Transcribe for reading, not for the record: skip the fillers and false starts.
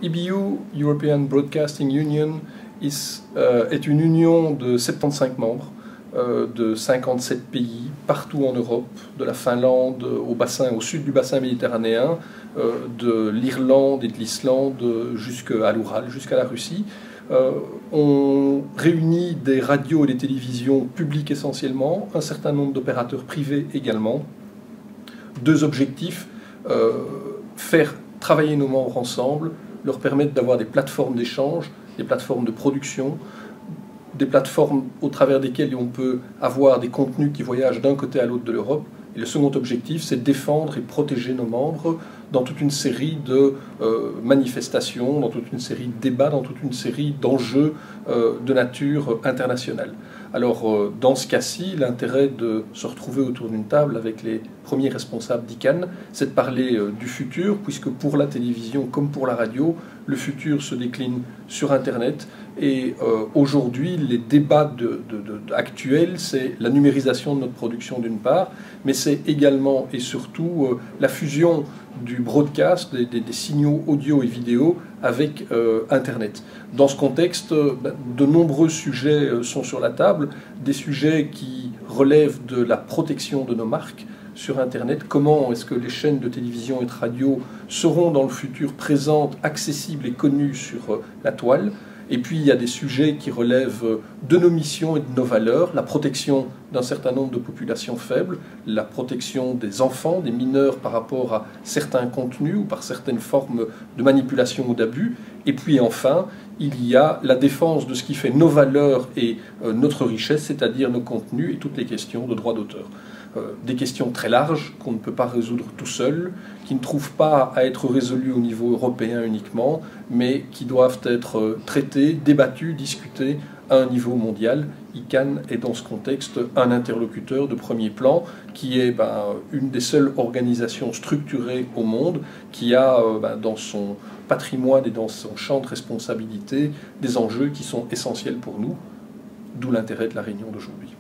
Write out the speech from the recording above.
EBU, European Broadcasting Union, est une union de 75 membres de 57 pays, partout en Europe, de la Finlande au sud du bassin méditerranéen, de l'Irlande et de l'Islande jusqu'à l'Oural, jusqu'à la Russie. On réunit des radios et des télévisions publiques essentiellement, un certain nombre d'opérateurs privés également. Deux objectifs, faire travailler nos membres ensemble, leur permettre d'avoir des plateformes d'échange, des plateformes de production, des plateformes au travers desquelles on peut avoir des contenus qui voyagent d'un côté à l'autre de l'Europe. Et le second objectif, c'est défendre et protéger nos membres dans toute une série de manifestations, dans toute une série de débats, dans toute une série d'enjeux de nature internationale. Alors, dans ce cas-ci, l'intérêt de se retrouver autour d'une table avec les premiers responsables d'ICANN, c'est de parler du futur, puisque pour la télévision comme pour la radio, le futur se décline sur Internet. Et aujourd'hui, les débats actuels, c'est la numérisation de notre production d'une part, mais c'est également et surtout la fusion du broadcast, des signaux audio et vidéo avec Internet. Dans ce contexte, de nombreux sujets sont sur la table, des sujets qui relèvent de la protection de nos marques sur Internet. Comment est-ce que les chaînes de télévision et de radio seront dans le futur présentes, accessibles et connues sur la toile? Et puis il y a des sujets qui relèvent de nos missions et de nos valeurs, la protection d'un certain nombre de populations faibles, la protection des enfants, des mineurs par rapport à certains contenus ou par certaines formes de manipulation ou d'abus. Et puis enfin, il y a la défense de ce qui fait nos valeurs et notre richesse, c'est-à-dire nos contenus et toutes les questions de droit d'auteur. Des questions très larges qu'on ne peut pas résoudre tout seul, qui ne trouvent pas à être résolues au niveau européen uniquement, mais qui doivent être traitées, débattues, discutées à un niveau mondial. ICANN est dans ce contexte un interlocuteur de premier plan, qui est une des seules organisations structurées au monde, qui a dans son patrimoine et dans son champ de responsabilité des enjeux qui sont essentiels pour nous, d'où l'intérêt de la réunion d'aujourd'hui.